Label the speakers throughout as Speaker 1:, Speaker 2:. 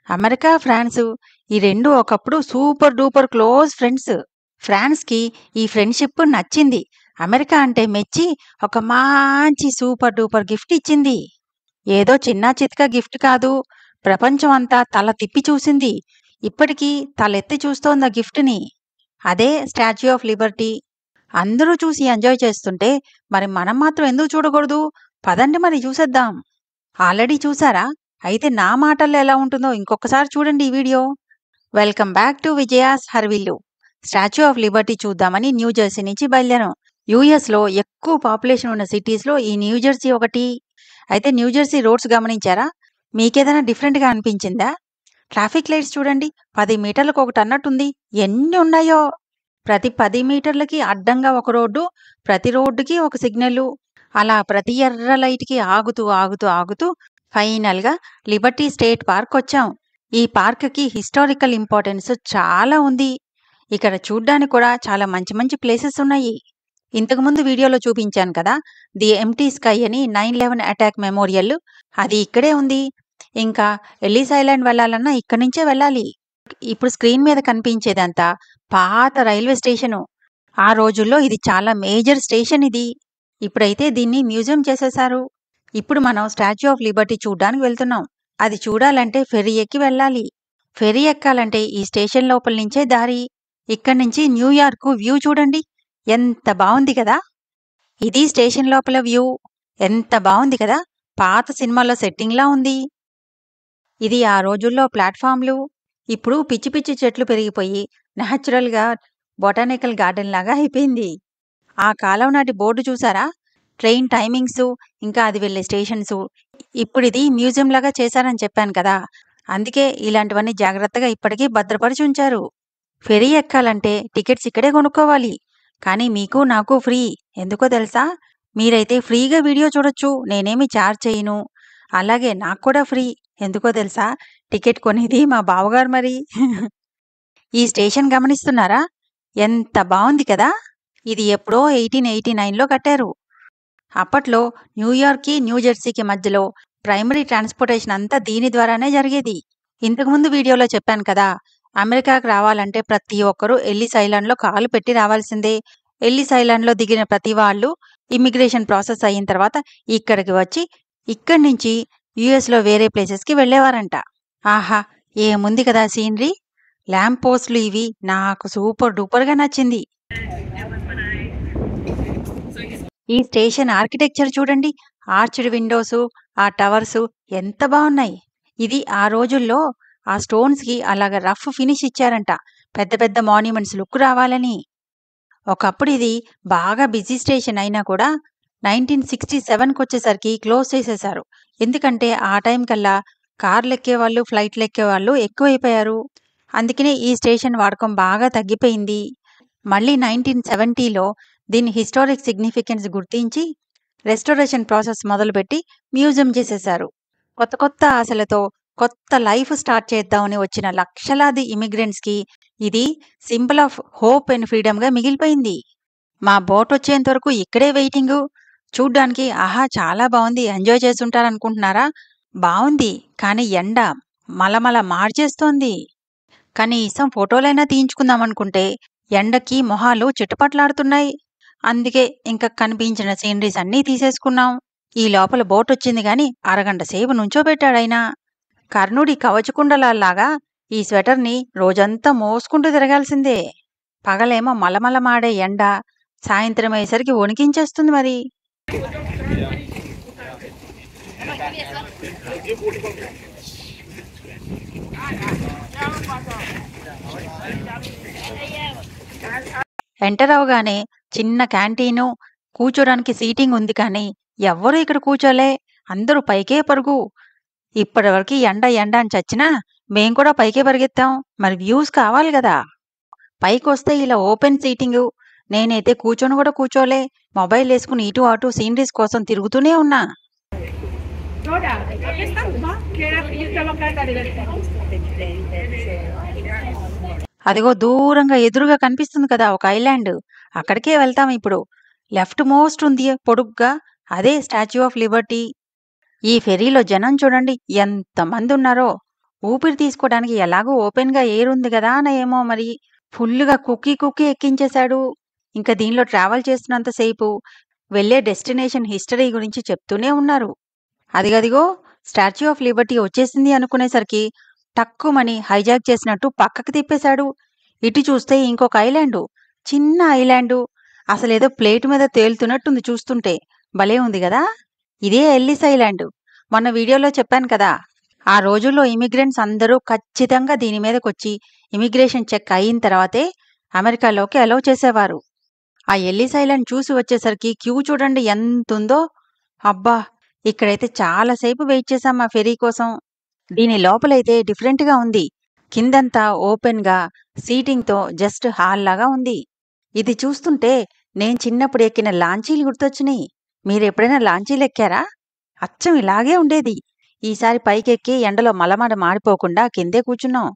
Speaker 1: America, France ఈ 2 ఒకప్పుడు super duper close friends. ఫ్రాన్స్‌కి ఈ ఫ్రెండ్‌షిప్ నచ్చింది. అమెరికా అంటే మెచ్చి ఒక మంచి సూపర్ డూపర్ గిఫ్ట్ ఇచ్చింది. ఏదో చిన్నా చితకా గిఫ్ట్ కాదు. ప్రపంచం అంతా తల తిప్పి చూసింది. ఇప్పటికీ తలెత్తి చూస్తోంది ఆ గిఫ్ట్‌ని. అదే స్టాచ్యూ ఆఫ్ లిబర్టీ. అందరూ చూసి ఎంజాయ్ చేస్తుంటే మరి మనం మాత్రం ఎందుకు చూడకూడదు? పదండి మరి చూసేద్దాం. ఆల్రెడీ చూసారా? అయితే నా మాటల్లో ఎలా ఉంటుందో ఇంకొకసారి చూడండి ఈ వీడియో. వెల్కమ్ బ్యాక్ టు విజయాస్ హర్విల్లు. స్టాచ్యూ ఆఫ్ లిబర్టీ చూద్దామని న్యూ జెర్సీ నుంచి బయలుదేరాం. యూఎస్‌లో ఎక్కువ పాపులేషన్ ఉన్న సిటీస్‌లో ఈ న్యూ జెర్సీ ఒకటి. అయితే న్యూ జెర్సీ రోడ్స్ గమనించారా? మీకేదైనా డిఫరెంట్‌గా అనిపించిందా? ట్రాఫిక్ లైట్స్ చూడండి. 10 మీటర్లకు ఒకటి అన్నట్టుంది. ఎన్ని ఉన్నాయో! ప్రతి 10 మీటర్లకి అడ్డంగా ఒక రోడ్డు, ప్రతి రోడ్డుకి ఒక సిగ్నలు. అలా ప్రతి ఎర్ర లైట్‌కి ఆగుతూ, ఆగుతూ, ఆగుతూ ఫైనల్‌గా లిబర్టీ స్టేట్ పార్క్ వచ్చాం. ఈ పార్క్‌కి హిస్టారికల్ ఇంపార్టెన్స్ చాలా ఉంది. ఇక్కడ చూడ్డానికి కూడా చాలా మంచి మంచి ప్లేసెస్ ఉన్నాయి. ఇంతకుముందు వీడియోలో చూపించాను కదా! ది ఎంప్టీ స్కై అని 9/11 అటాక్ మెమోరియల్. అది ఇక్కడే ఉంది. ఇంకా ఎల్లీస్ ఐలాండ్ వెళ్ళాలన్నా ఇక్కడి నుంచే వెళ్ళాలి. ఇప్పుడు స్క్రీన్ మీద కనిపించేదంతా పాత రైల్వే స్టేషను. ఆ రోజుల్లో ఇది చాలా మేజర్ స్టేషన్ ఇది. ఇప్పుడైతే దీన్ని మ్యూజియం చేసేశారు. ఇప్పుడు మనం స్టాచ్యూ ఆఫ్ లిబర్టీ చూడ్డానికి వెళ్తున్నాం. అది చూడాలంటే ఫెర్రీ ఎక్కి వెళ్ళాలి. ఫెర్రీ ఎక్కాలంటే ఈ స్టేషన్ లోపల నుంచే దారి. ఇక్కడి నుంచి న్యూయార్క్ వ్యూ చూడండి. ఎంత బావుంది కదా! ఇది స్టేషన్ లోపల వ్యూ. ఎంత బావుంది కదా! పాత సినిమాలో సెట్టింగ్‌లా ఉంది. ఇది ఆ రోజుల్లో ప్లాట్‌ఫార్మ్‌లు. ఇప్పుడు పిచ్చి పిచ్చి చెట్లు పెరిగిపోయి నేచురల్‌గా బొటానికల్ గార్డెన్ లాగా అయిపోయింది. ఆ కాలం నాటి బోర్డు చూసారా? ట్రైన్ టైమింగ్సు, ఇంకా అది వెళ్ళే స్టేషన్సు. ఇప్పుడిది మ్యూజియంలాగా చేశారని చెప్పాను కదా! అందుకే ఇలాంటివన్నీ జాగ్రత్తగా ఇప్పటికీ భద్రపరిచి ఉంచారు. ఫెర్రీ ఎక్కాలంటే టికెట్స్ ఇక్కడే కొనుక్కోవాలి. కానీ మీకు, నాకు ఫ్రీ. ఎందుకో తెలుసా? మీరైతే ఫ్రీగా వీడియో చూడొచ్చు. నేనేమి చార్జ్ చేయను. అలాగే నాకు కూడా ఫ్రీ. ఎందుకో తెలుసా? టికెట్ కొనేది మా బావగారు మరి. ఈ స్టేషన్ గమనిస్తున్నారా? ఎంత బావుంది కదా! ఇది ఎప్పుడో 1889లో కట్టారు. అప్పట్లో న్యూయార్క్‌కి, న్యూ జెర్సీకి మధ్యలో ప్రైమరీ ట్రాన్స్‌పోర్టేషన్ అంతా దీని ద్వారానే జరిగేది. ఇంతకుముందు వీడియోలో చెప్పాను కదా! అమెరికాకి రావాలంటే ప్రతి ఒక్కరూ ఎల్లిస్ ఐలాండ్‌లో కాలు పెట్టి రావాల్సిందే. ఎల్లిస్ ఐలాండ్‌లో దిగిన ప్రతి వాళ్ళు ఇమ్మిగ్రేషన్ ప్రాసెస్ అయిన తర్వాత ఇక్కడికి వచ్చి, ఇక్కడి నుంచి యూఎస్‌లో వేరే ప్లేసెస్‌కి వెళ్ళేవారంట. ఆహా! ఏముంది కదా సీనరీ! ల్యాంప్ పోస్ట్‌లు ఇవి నాకు సూపర్ డూపర్‌గా నచ్చింది. ఈ స్టేషన్ ఆర్కిటెక్చర్ చూడండి. ఆర్చ్డ్ విండోసు, ఆ టవర్సు ఎంత బావున్నాయి. ఇది ఆ రోజుల్లో ఆ స్టోన్స్‌కి అలాగ రఫ్ ఫినిష్ ఇచ్చారంట. పెద్ద పెద్ద మాన్యుమెంట్స్ లుక్ రావాలని. ఒకప్పుడు ఇది బాగా బిజీ స్టేషన్ అయినా కూడా 1967కొచ్చేసరికి క్లోజ్ చేసేశారు. ఎందుకంటే ఆ టైం కల్లా కార్లెక్కేవాళ్ళు, ఫ్లైట్‌లెక్కేవాళ్ళు ఎక్కువైపోయారు. అందుకనే ఈ స్టేషన్ వాడకం బాగా తగ్గిపోయింది. మళ్ళీ 1970లో దీని హిస్టారిక్ సిగ్నిఫికెన్స్ గుర్తించి రెస్టోరేషన్ ప్రాసెస్ మొదలుపెట్టి మ్యూజియం చేసేశారు. కొత్త కొత్త ఆశలతో కొత్త లైఫ్ స్టార్ట్ చేద్దామని వచ్చిన లక్షలాది ఇమిగ్రెంట్స్‌కి ఇది సింబల్ ఆఫ్ హోప్ అండ్ ఫ్రీడమ్‌గా మిగిలిపోయింది. మా బోట్ వచ్చేంత వరకు ఇక్కడే వెయిటింగు. చూడ్డానికి ఆహా! చాలా బావుంది. ఎంజాయ్ చేసుంటారనుకుంటున్నారా? బావుంది. కానీ ఎండ మలమల మార్చేస్తోంది. కనీసం ఫోటోలైనా తీయించుకుందామనుకుంటే ఎండకి మొహాలు చిటపటలాడుతున్నాయి. అందుకే ఇంక కనిపించిన సీనరీస్ అన్నీ తీసేసుకున్నాం. ఈ లోపల బోటొచ్చింది గాని అరగంట సేపు నుంచోబెట్టాడాయన. కర్ణుడి కవచకుండలాల్లాగా ఈ స్వెటర్‌ని రోజంతా మోసుకుంటూ తిరగాల్సిందే. పగలేమో మలమల మాడే ఎండ, సాయంత్రమయ్యేసరికి వణికించేస్తుంది మరి. ఎంటర్ అవ్వగానే చిన్న క్యాంటీను, కూర్చోడానికి సీటింగ్ ఉంది కానీ ఎవ్వరూ ఇక్కడ కూర్చోలే. అందరూ పైకే పరుగు. ఇప్పటివరకు ఎండ ఎండ అని చచ్చినా మేం కూడా పైకే పరిగెత్తాం. మరి వ్యూస్ కావాలి గదా! పైకొస్తే ఇలా ఓపెన్ సీటింగు. నేనైతే కూర్చొని గూడా కూర్చోలే. మొబైలేసుకుని ఇటు అటు సీనరీస్ కోసం తిరుగుతూనే ఉన్నా.
Speaker 2: Dora, aquí estamos, ¿no? Que era, yo estaba acá en la libertad.
Speaker 1: అదిగో దూరంగా ఎదురుగా కనిపిస్తుంది కదా ఒక ఐలాండ్. అక్కడికే వెళ్తాం ఇప్పుడు. లెఫ్ట్ మోస్ట్ ఉంది పొడుగ్గా. అదే స్టాచ్యూ ఆఫ్ లిబర్టీ. ఈ ఫెర్రీలో జనం చూడండి ఎంతమందున్నారో. ఊపిరి తీసుకోవడానికి ఎలాగో ఓపెన్‌గా ఎయిర్ ఉంది గదా అని ఏమో మరి ఫుల్లుగా కుక్కీ కుక్కీ ఎక్కించేశాడు. ఇంక దీనిలో ట్రావెల్ చేస్తున్నంత సేపు వెళ్ళే డెస్టినేషన్ హిస్టరీ గురించి చెప్తూనే ఉన్నారు. అదిగదిగో స్టాచ్యూ ఆఫ్ లిబర్టీ వచ్చేసింది అనుకునేసరికి టక్కుమని హైజాక్ చేసినట్టు పక్కకి తిప్పేశాడు. ఇటు చూస్తే ఇంకొక ఐలాండు. చిన్న ఐలాండు. అసలేదో ప్లేట్ మీద తేలుతున్నట్టుంది చూస్తుంటే. భలే ఉంది గదా! ఇదే ఎల్లిస్ ఐలాండ్. మొన్న వీడియోలో చెప్పాను కదా! ఆ రోజుల్లో ఇమిగ్రెంట్స్ అందరూ ఖచ్చితంగా దీని మీదకొచ్చి ఇమిగ్రేషన్ చెక్ అయిన తర్వాతే అమెరికాలోకి అలౌ చేసేవారు. ఆ ఎల్లిస్ ఐలాండ్ చూసి వచ్చేసరికి క్యూ చూడండి ఎంతుందో! అబ్బా! ఇక్కడైతే చాలా సేపు వెయిట్ చేశాం ఆ ఫెర్రీ కోసం. దీని లోపలైతే డిఫరెంట్‌గా ఉంది. కిందంతా ఓపెన్‌గా సీటింగ్‌తో జస్ట్ హాల్‌లాగా ఉంది. ఇది చూస్తుంటే నేను చిన్నప్పుడు ఎక్కిన లాంచీలు గుర్తొచ్చినియి. మీరెప్పుడైనా లాంచీలెక్కారా? అచ్చం ఇలాగే ఉండేది. ఈసారి పైకెక్కి ఎండలో మలమడ మాడిపోకుండా కిందే కూర్చున్నాం.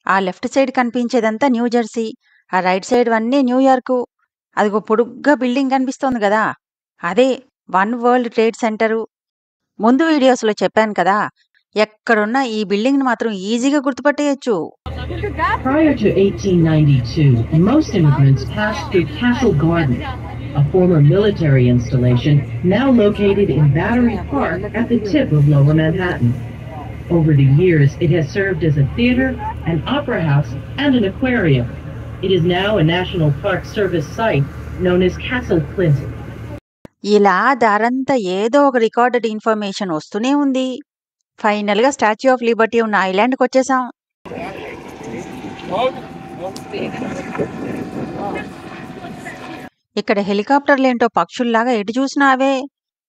Speaker 1: ఆ లెఫ్ట్ సైడ్ కనిపించేదంతా న్యూ జెర్సీ. ఆ రైట్ సైడ్‌వన్నీ న్యూయార్కు. అదిగో పొడుగ్గా బిల్డింగ్ కనిపిస్తోంది గదా! అదే వన్ వరల్డ్ ట్రేడ్ సెంటరు. ముందు వీడియోస్‌లో చెప్పాను కదా! ఎక్కడున్నా ఈ బిల్డింగ్‌ని మాత్రం ఈజీగా గుర్తుపట్టేయొచ్చు.
Speaker 3: Prior to 1892, most immigrants passed through Castle Garden, a former military installation now located in Battery Park at the tip of Lower Manhattan. Over the years, it has served as a theater, an opera house, and an aquarium. It is now a National Park Service site known as Castle Clinton.
Speaker 1: ఇలా దారంతా ఏదో ఒక recorded information వస్తూనే ఉంది. ఫైనల్‌గా statue of Liberty ఉన్న ఐలాండ్‌కొచ్చేసాం. ఇక్కడ హెలికాప్టర్లేంటో పక్షుల్లాగా ఎటు చూసినా అవే.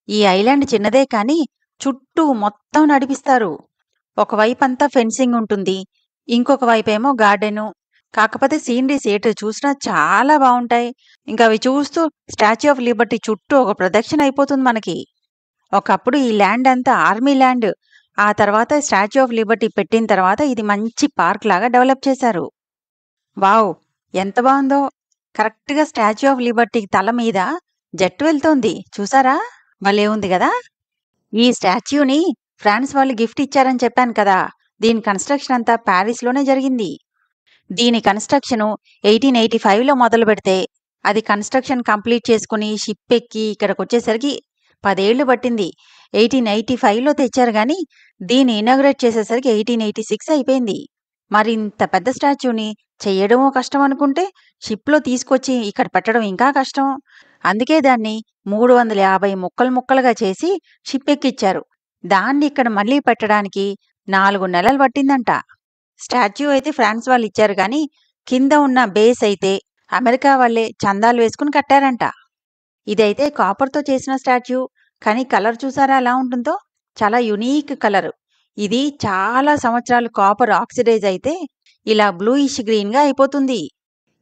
Speaker 1: ఈ ఐలాండ్ చిన్నదే కానీ చుట్టూ మొత్తం నడిపిస్తారు. ఒకవైపంతా ఫెన్సింగ్ ఉంటుంది. ఇంకొక వైపేమో గార్డెను. కాకపోతే సీనరీస్ ఎటు చూసినా చాలా బావుంటాయి. ఇంక అవి చూస్తూ స్టాచ్యూ ఆఫ్ లిబర్టీ చుట్టూ ఒక ప్రదక్షిణ అయిపోతుంది మనకి. ఒకప్పుడు ఈ ల్యాండ్ అంతా ఆర్మీ ల్యాండ్. ఆ తర్వాత స్టాచ్యూ ఆఫ్ లిబర్టీ పెట్టిన తర్వాత ఇది మంచి పార్క్ లాగా డెవలప్ చేశారు. వావ్! ఎంత బావుందో! కరెక్ట్‌గా స్టాచ్యూ ఆఫ్ లిబర్టీకి తల మీద జెట్ వెళ్తోంది. చూసారా? భలే ఉంది గదా! ఈ స్టాచ్యూని ఫ్రాన్స్ వాళ్ళు గిఫ్ట్ ఇచ్చారని చెప్పాను కదా! దీని కన్‌స్ట్రక్షన్ అంతా పారిస్‌లోనే జరిగింది. దీని కన్‌స్ట్రక్షను 1885లో మొదలుపెడితే, అది కన్‌స్ట్రక్షన్ కంప్లీట్ చేసుకుని షిప్ ఎక్కి ఇక్కడికొచ్చేసరికి 10 ఏళ్లు పట్టింది. 1885లో తెచ్చారు గానీ, దీన్ని ఇనాగరేట్ చేసేసరికి 1886 అయిపోయింది. మరి ఇంత పెద్ద స్టాచ్యూని చెయ్యడమో కష్టం అనుకుంటే, షిప్‌లో తీసుకొచ్చి ఇక్కడ పెట్టడం ఇంకా కష్టం. అందుకే దాన్ని 350 ముక్కలు ముక్కలుగా చేసి షిప్ ఎక్కిచ్చారు. దాన్ని ఇక్కడ మళ్ళీ పెట్టడానికి 4 నెలలు పట్టిందంట. స్టాచ్యూ అయితే ఫ్రాన్స్ వాళ్ళు ఇచ్చారు గానీ, కింద ఉన్న బేస్ అయితే అమెరికా వాళ్ళే చందాలు వేసుకుని కట్టారంట. ఇదైతే కాపర్‌తో చేసిన స్టాచ్యూ. కానీ కలర్ చూసారా ఎలా ఉంటుందో? చాలా యునీక్ కలర్. ఇది చాలా సంవత్సరాలు కాపర్ ఆక్సిడైజ్ అయితే ఇలా బ్లూయిష్ గ్రీన్‌గా అయిపోతుంది.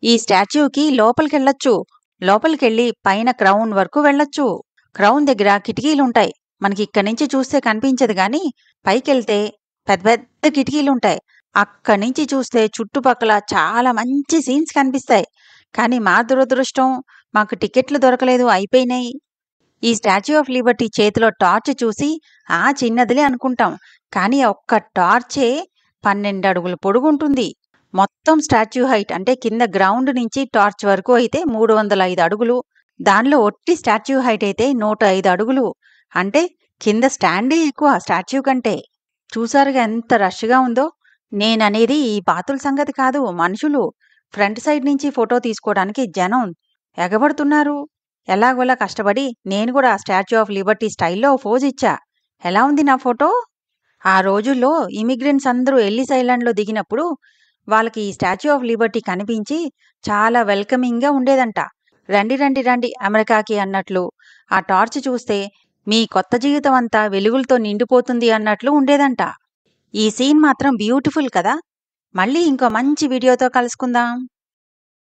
Speaker 1: ఈ స్టాచ్యూకి లోపలికెళ్ళొచ్చు. లోపలికెళ్ళి పైన క్రౌన్ వరకు వెళ్ళొచ్చు. క్రౌన్ దగ్గర కిటికీలుంటాయి. మనకి ఇక్కడి నుంచి చూస్తే కనిపించదు గానీ, పైకెళ్తే పెద్ద పెద్ద కిటికీలుంటాయి. అక్కడి నుంచి చూస్తే చుట్టుపక్కల చాలా మంచి సీన్స్ కనిపిస్తాయి. కానీ మా దురదృష్టం మాకు టికెట్లు దొరకలేదు, అయిపోయినాయి. ఈ స్టాచ్యూ ఆఫ్ లిబర్టీ చేతిలో టార్చ్ చూసి చిన్నదిలే అనుకుంటాం. కానీ ఒక్క టార్చే 12 అడుగుల పొడుగుంటుంది. మొత్తం స్టాచ్యూ హైట్ అంటే కింద గ్రౌండ్ నుంచి టార్చ్ వరకు అయితే 305 అడుగులు. దానిలో ఒట్టి స్టాచ్యూ హైట్ అయితే 105 అడుగులు. అంటే కింద స్టాండే ఎక్కువ స్టాచ్యూ కంటే. చూసారుగా ఎంత రష్‌గా ఉందో? నేననేది ఈ బాతుల సంగతి కాదు, మనుషులు. ఫ్రంట్ సైడ్ నుంచి ఫోటో తీసుకోవడానికి జనం ఎగబడుతున్నారు. ఎలాగోలా కష్టపడి నేను కూడా స్టాచ్యూ ఆఫ్ లిబర్టీ స్టైల్లో ఓ పోజ్ ఇచ్చా. ఎలా ఉంది నా ఫోటో? ఆ రోజుల్లో ఇమిగ్రెంట్స్ అందరూ ఎల్లిస్ ఐలాండ్‌లో దిగినప్పుడు వాళ్ళకి ఈ స్టాచ్యూ ఆఫ్ లిబర్టీ కనిపించి చాలా వెల్కమింగ్‌గా ఉండేదంట. రండి రండి రండి అమెరికాకి అన్నట్లు. ఆ టార్చ్ చూస్తే మీ కొత్త జీవితం అంతా వెలుగులతో నిండిపోతుంది అన్నట్లు ఉండేదంట. ఈ సీన్ మాత్రం బ్యూటిఫుల్ కదా! మళ్ళీ ఇంకో మంచి వీడియోతో కలుసుకుందాం.